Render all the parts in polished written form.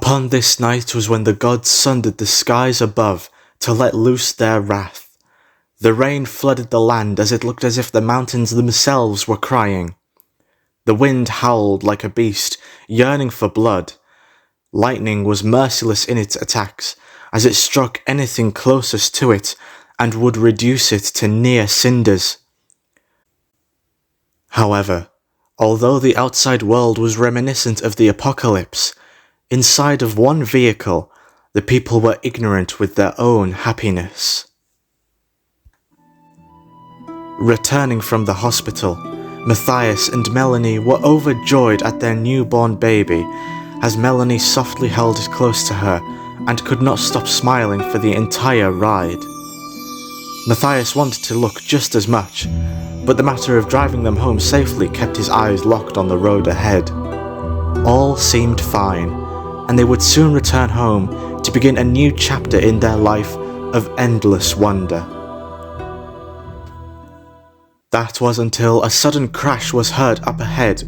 Upon this night was when the gods sundered the skies above to let loose their wrath. The rain flooded the land as it looked as if the mountains themselves were crying. The wind howled like a beast, yearning for blood. Lightning was merciless in its attacks, as it struck anything closest to it and would reduce it to near cinders. However, although the outside world was reminiscent of the apocalypse, inside of one vehicle, the people were ignorant with their own happiness. Returning from the hospital, Matthias and Melanie were overjoyed at their newborn baby, as Melanie softly held it close to her and could not stop smiling for the entire ride. Matthias wanted to look just as much, but the matter of driving them home safely kept his eyes locked on the road ahead. All seemed fine, and they would soon return home to begin a new chapter in their life of endless wonder. That was until a sudden crash was heard up ahead,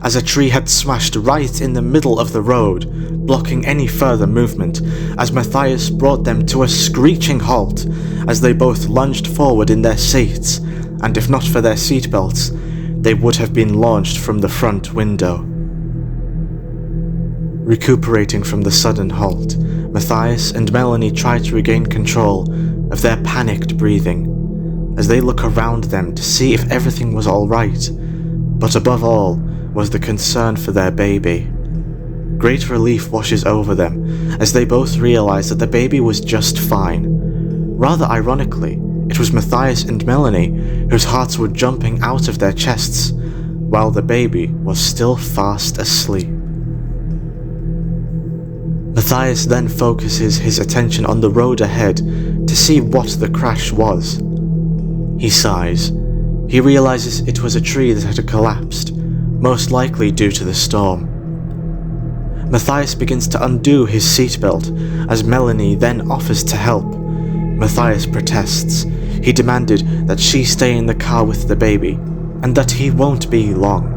as a tree had smashed right in the middle of the road, blocking any further movement, as Matthias brought them to a screeching halt as they both lunged forward in their seats, and if not for their seatbelts, they would have been launched from the front window. Recuperating from the sudden halt, Matthias and Melanie tried to regain control of their panicked breathing, as they look around them to see if everything was alright, but above all was the concern for their baby. Great relief washes over them as they both realize that the baby was just fine. Rather ironically, it was Matthias and Melanie whose hearts were jumping out of their chests, while the baby was still fast asleep. Matthias then focuses his attention on the road ahead to see what the crash was. He sighs. He realizes it was a tree that had collapsed, most likely due to the storm. Matthias begins to undo his seatbelt as Melanie then offers to help. Matthias protests. He demanded that she stay in the car with the baby, and that he won't be long.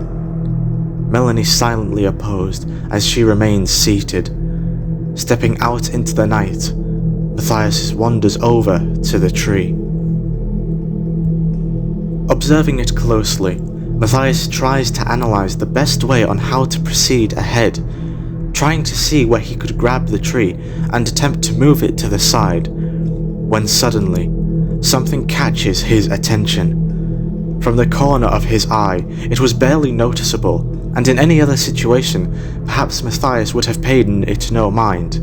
Melanie silently opposed as she remains seated. Stepping out into the night, Matthias wanders over to the tree. Observing it closely, Matthias tries to analyze the best way on how to proceed ahead, trying to see where he could grab the tree and attempt to move it to the side, when suddenly, something catches his attention. From the corner of his eye, it was barely noticeable, and in any other situation, perhaps Matthias would have paid it no mind.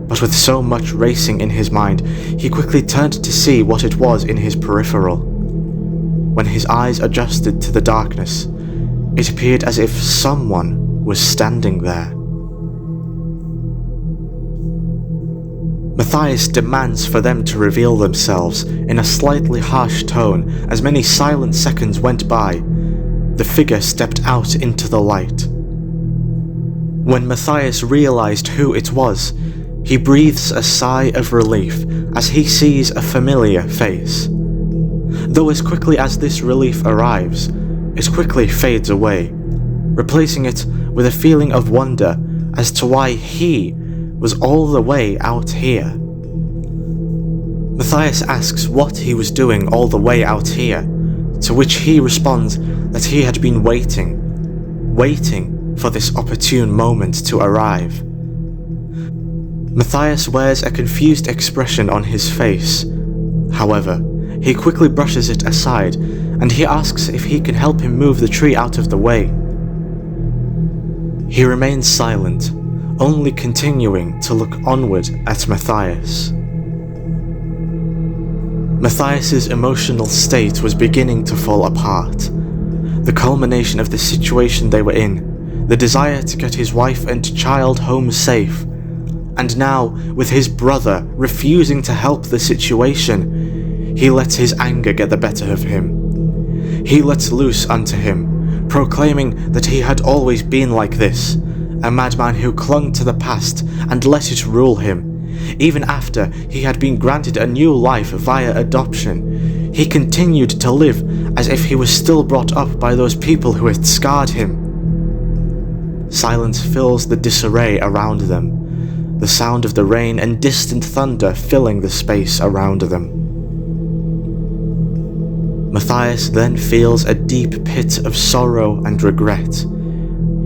But with so much racing in his mind, he quickly turned to see what it was in his peripheral. When his eyes adjusted to the darkness, it appeared as if someone was standing there. Matthias demands for them to reveal themselves in a slightly harsh tone. As many silent seconds went by, the figure stepped out into the light. When Matthias realized who it was, he breathes a sigh of relief as he sees a familiar face. Though as quickly as this relief arrives, it quickly fades away, replacing it with a feeling of wonder as to why he was all the way out here. Matthias asks what he was doing all the way out here, to which he responds that he had been waiting for this opportune moment to arrive. Matthias wears a confused expression on his face. However, he quickly brushes it aside, and he asks if he can help him move the tree out of the way. He remains silent, only continuing to look onward at Matthias. Matthias's emotional state was beginning to fall apart. The culmination of the situation they were in, the desire to get his wife and child home safe, and now, with his brother refusing to help the situation, he lets his anger get the better of him. He lets loose unto him, proclaiming that he had always been like this, a madman who clung to the past and let it rule him. Even after he had been granted a new life via adoption, he continued to live as if he was still brought up by those people who had scarred him. Silence fills the disarray around them, the sound of the rain and distant thunder filling the space around them. Matthias then feels a deep pit of sorrow and regret.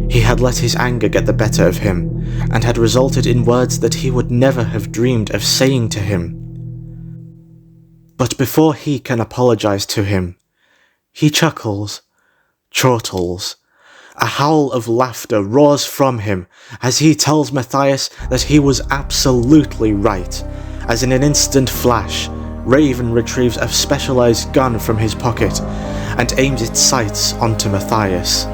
He had let his anger get the better of him, and had resulted in words that he would never have dreamed of saying to him. But before he can apologize to him, he chuckles, chortles. A howl of laughter roars from him as he tells Matthias that he was absolutely right, as in an instant flash, Raven retrieves a specialized gun from his pocket and aims its sights onto Matthias.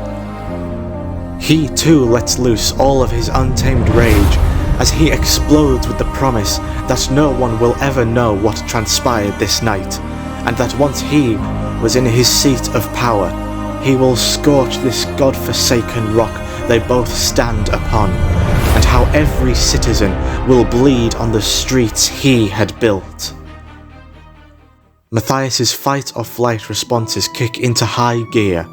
He too lets loose all of his untamed rage as he explodes with the promise that no one will ever know what transpired this night, and that once he was in his seat of power, he will scorch this god-forsaken rock they both stand upon, and how every citizen will bleed on the streets he had built. Matthias's fight-or-flight responses kick into high gear,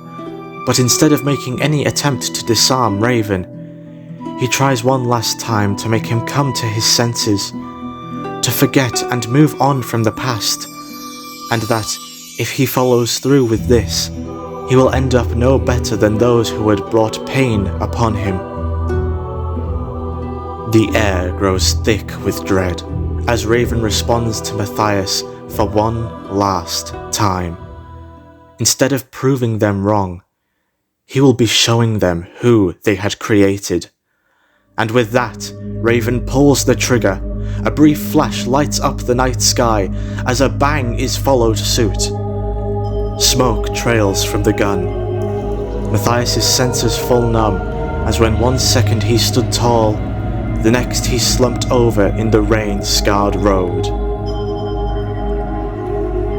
but instead of making any attempt to disarm Raven, he tries one last time to make him come to his senses, to forget and move on from the past, and that, if he follows through with this, he will end up no better than those who had brought pain upon him. The air grows thick with dread as Raven responds to Matthias for one last time. Instead of proving them wrong, he will be showing them who they had created. And with that, Raven pulls the trigger. A brief flash lights up the night sky as a bang is followed suit. Smoke trails from the gun. Matthias's senses fall numb as when 1 second he stood tall, the next he slumped over in the rain-scarred road.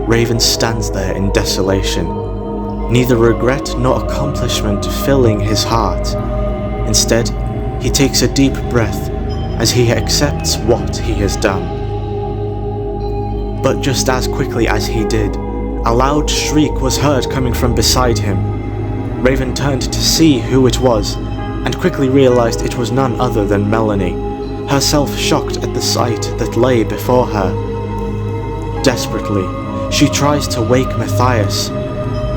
Raven stands there in desolation, neither regret nor accomplishment filling his heart. Instead, he takes a deep breath as he accepts what he has done. But just as quickly as he did, a loud shriek was heard coming from beside him. Raven turned to see who it was, and quickly realized it was none other than Melanie, herself shocked at the sight that lay before her. Desperately, she tries to wake Matthias,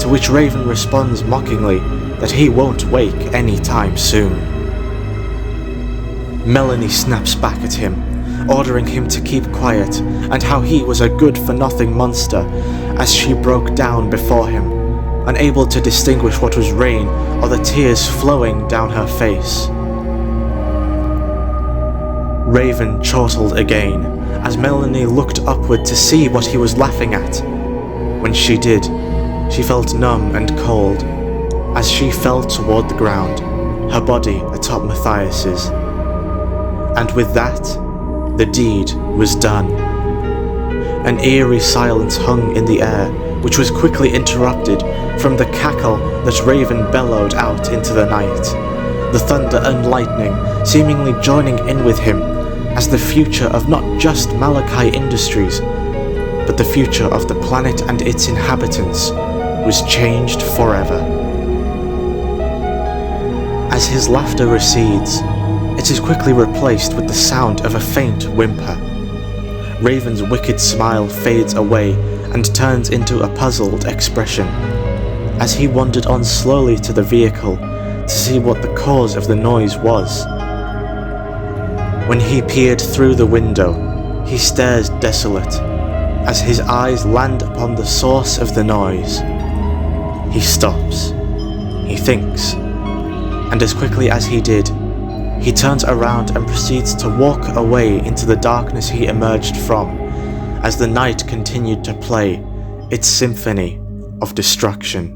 to which Raven responds mockingly that he won't wake anytime soon. Melanie snaps back at him, ordering him to keep quiet, and how he was a good-for-nothing monster, as she broke down before him, unable to distinguish what was rain or the tears flowing down her face. Raven chortled again, as Melanie looked upward to see what he was laughing at. When she did, she felt numb and cold, as she fell toward the ground, her body atop Matthias's. And with that, the deed was done. An eerie silence hung in the air, which was quickly interrupted from the cackle that Raven bellowed out into the night, the thunder and lightning seemingly joining in with him, as the future of not just Malachi Industries, but the future of the planet and its inhabitants was changed forever. As his laughter recedes, it is quickly replaced with the sound of a faint whimper. Raven's wicked smile fades away and turns into a puzzled expression, as he wandered on slowly to the vehicle to see what the cause of the noise was. When he peered through the window, he stares desolate, as his eyes land upon the source of the noise. He stops. He thinks. And as quickly as he did, he turns around and proceeds to walk away into the darkness he emerged from, as the night continued to play its symphony of destruction.